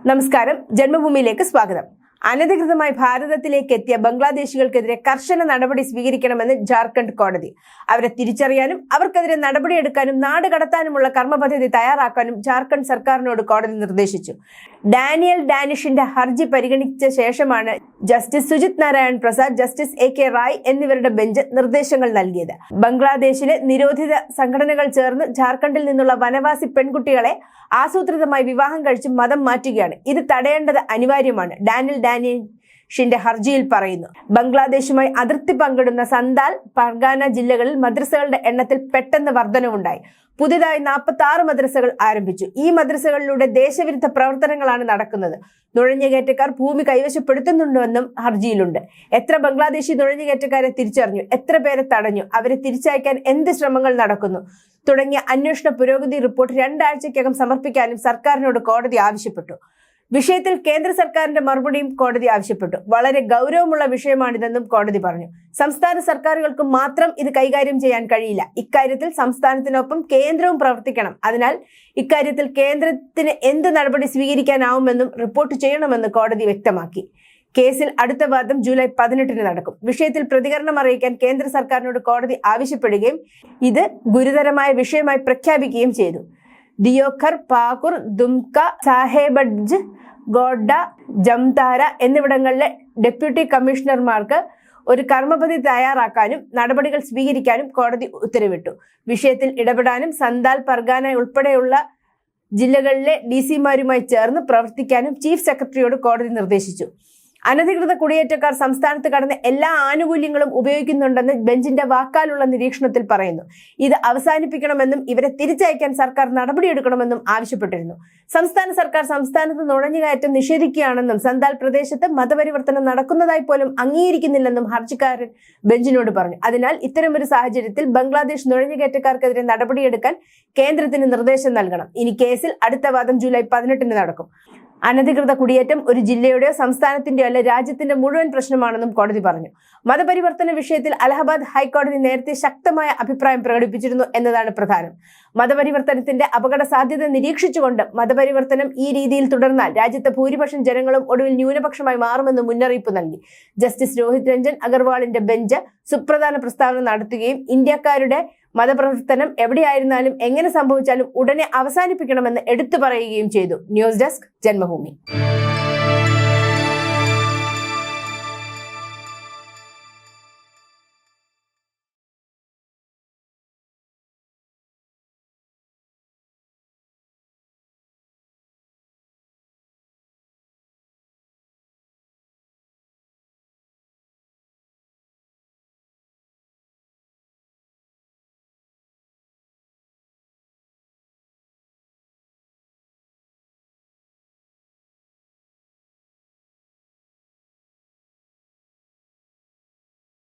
നമസ്കാരം, ജന്മഭൂമിയിലേക്ക് സ്വാഗതം. അനധികൃതമായി ഭാരതത്തിലേക്ക് എത്തിയ ബംഗ്ലാദേശികൾക്കെതിരെ കർശന നടപടി സ്വീകരിക്കണമെന്ന് ജാർഖണ്ഡ് കോടതി. അവരെ തിരിച്ചറിയാനും അവർക്കെതിരെ നടപടിയെടുക്കാനും നാട് കടത്താനുമുള്ള കർമ്മപദ്ധതി തയ്യാറാക്കാനും ജാർഖണ്ഡ് സർക്കാരിനോട് കോടതി നിർദ്ദേശിച്ചു. ഡാനിയൽ ഡാനിഷിന്റെ ഹർജി പരിഗണിച്ച ശേഷമാണ് justice Sujith Narayan Prasad, justice AK Rai എന്നിവരുടെ ബെഞ്ച് നിർദ്ദേശങ്ങൾ നൽകിയത്. ബംഗ്ലാദേശിലെ നിരോധിത സംഘടനകൾ ചേർന്ന് ജാർഖണ്ഡിൽ നിന്നുള്ള വനവാസി പെൺകുട്ടികളെ ആസൂത്രിതമായി വിവാഹം കഴിച്ച് മതം മാറ്റുകയാണ്. ഇത് തടയേണ്ടത് അനിവാര്യമാണ്, ഡാനിയൽ ഡാനിഷിന്റെ ഹർജിയിൽ പറയുന്നു. ബംഗ്ലാദേശുമായി അതിർത്തി പങ്കിടുന്ന സന്താൽ, പർഗാന ജില്ലകളിൽ മദ്രസകളുടെ എണ്ണത്തിൽ പെട്ടെന്ന് വർധനവുണ്ടായി. പുതിയതായി 46 മദ്രസകൾ ആരംഭിച്ചു. ഈ മദ്രസകളിലൂടെ ദേശവിരുദ്ധ പ്രവർത്തനങ്ങളാണ് നടക്കുന്നത്. നുഴഞ്ഞുകയറ്റക്കാർ ഭൂമി കൈവശപ്പെടുത്തുന്നുണ്ടെന്നും ഹർജിയിലുണ്ട്. എത്ര ബംഗ്ലാദേശി നുഴഞ്ഞുകയറ്റക്കാരെ തിരിച്ചറിഞ്ഞു, എത്ര പേരെ തടഞ്ഞു, അവരെ തിരിച്ചയക്കാൻ എന്ത് ശ്രമങ്ങൾ നടക്കുന്നു തുടങ്ങിയ അന്വേഷണ പുരോഗതി റിപ്പോർട്ട് 2 ആഴ്ചയ്ക്കകം സമർപ്പിക്കാനും സർക്കാരിനോട് കോടതി ആവശ്യപ്പെട്ടു. വിഷയത്തിൽ കേന്ദ്ര സർക്കാരിന്റെ മറുപടിയും കോടതി ആവശ്യപ്പെട്ടു. വളരെ ഗൗരവമുള്ള വിഷയമാണിതെന്നും കോടതി പറഞ്ഞു. സംസ്ഥാന സർക്കാരുകൾക്ക് മാത്രം ഇത് കൈകാര്യം ചെയ്യാൻ കഴിയില്ല. ഇക്കാര്യത്തിൽ സംസ്ഥാനത്തിനൊപ്പം കേന്ദ്രവും പ്രവർത്തിക്കണം. അതിനാൽ ഇക്കാര്യത്തിൽ കേന്ദ്രത്തിന് എന്ത് നടപടി സ്വീകരിക്കാനാവുമെന്നും റിപ്പോർട്ട് ചെയ്യണമെന്ന് കോടതി വ്യക്തമാക്കി. കേസിൽ അടുത്ത വാദം ജൂലൈ 18 നടക്കും. വിഷയത്തിൽ പ്രതികരണം അറിയിക്കാൻ കേന്ദ്ര സർക്കാരിനോട് കോടതി ആവശ്യപ്പെടുകയും ഇത് ഗുരുതരമായ വിഷയമായി പ്രഖ്യാപിക്കുകയും ചെയ്തു. ദിയോഘർ, പാകൂർ, ദുംക, സാഹേബഡ്ജ്, ഗോഡ്ഡ, ജംതാര എന്നിവിടങ്ങളിലെ ഡെപ്യൂട്ടി കമ്മീഷണർമാർക്ക് ഒരു കർമ്മപദ്ധതി തയ്യാറാക്കാനും നടപടികൾ സ്വീകരിക്കാനും കോടതി ഉത്തരവിട്ടു. വിഷയത്തിൽ ഇടപെടാനും സന്താൽ, പർഗാന ഉൾപ്പെടെയുള്ള ജില്ലകളിലെ DC-മാരുമായി ചേർന്ന് പ്രവർത്തിക്കാനും ചീഫ് സെക്രട്ടറിയോട് കോടതി നിർദ്ദേശിച്ചു. അനധികൃത കുടിയേറ്റക്കാർ സംസ്ഥാനത്ത് കടന്ന് എല്ലാ ആനുകൂല്യങ്ങളും ഉപയോഗിക്കുന്നുണ്ടെന്ന് ബെഞ്ചിന്റെ വാക്കാലുള്ള നിരീക്ഷണത്തിൽ പറയുന്നു. ഇത് അവസാനിപ്പിക്കണമെന്നും ഇവരെ തിരിച്ചയക്കാൻ സർക്കാർ നടപടിയെടുക്കണമെന്നും ആവശ്യപ്പെട്ടിരുന്നു. സംസ്ഥാന സർക്കാർ സംസ്ഥാനത്ത് നുഴഞ്ഞുകയറ്റം നിഷേധിക്കുകയാണെന്നും സന്താൽ പ്രദേശത്ത് മതപരിവർത്തനം നടക്കുന്നതായി പോലും അംഗീകരിക്കുന്നില്ലെന്നും ഹർജിക്കാരൻ ബെഞ്ചിനോട് പറഞ്ഞു. അതിനാൽ ഇത്തരമൊരു സാഹചര്യത്തിൽ ബംഗ്ലാദേശ് നുഴഞ്ഞുകയറ്റക്കാർക്കെതിരെ നടപടിയെടുക്കാൻ കേന്ദ്രത്തിന് നിർദ്ദേശം നൽകണം. ഇനി കേസിൽ അടുത്ത വാദം ജൂലൈ 18 നടക്കും. അനധികൃത കുടിയേറ്റം ഒരു ജില്ലയുടെയോ സംസ്ഥാനത്തിന്റെയോ അല്ല, രാജ്യത്തിന്റെ മുഴുവൻ പ്രശ്നമാണെന്നും കോടതി പറഞ്ഞു. മതപരിവർത്തന വിഷയത്തിൽ അലഹബാദ് ഹൈക്കോടതി നേരത്തെ ശക്തമായ അഭിപ്രായം പ്രകടിപ്പിച്ചിരുന്നു എന്നതാണ് പ്രധാനം. മതപരിവർത്തനത്തിന്റെ അപകട സാധ്യത നിരീക്ഷിച്ചുകൊണ്ട് മതപരിവർത്തനം ഈ രീതിയിൽ തുടർന്നാൽ രാജ്യത്തെ ഭൂരിപക്ഷം ജനങ്ങളും ഒടുവിൽ ന്യൂനപക്ഷമായി മാറുമെന്ന് മുന്നറിയിപ്പ് നൽകി. ജസ്റ്റിസ് രോഹിത് രഞ്ജൻ അഗർവാളിന്റെ ബെഞ്ച് സുപ്രധാന പ്രസ്താവന നടത്തുകയും ഇന്ത്യക്കാരുടെ മതപ്രവർത്തനം എവിടെയായിരുന്നാലും എങ്ങനെ സംഭവിച്ചാലും ഉടനെ അവസാനിപ്പിക്കണമെന്ന് എടുത്തു പറയുകയും ചെയ്തു. News desk, Janmabhumi.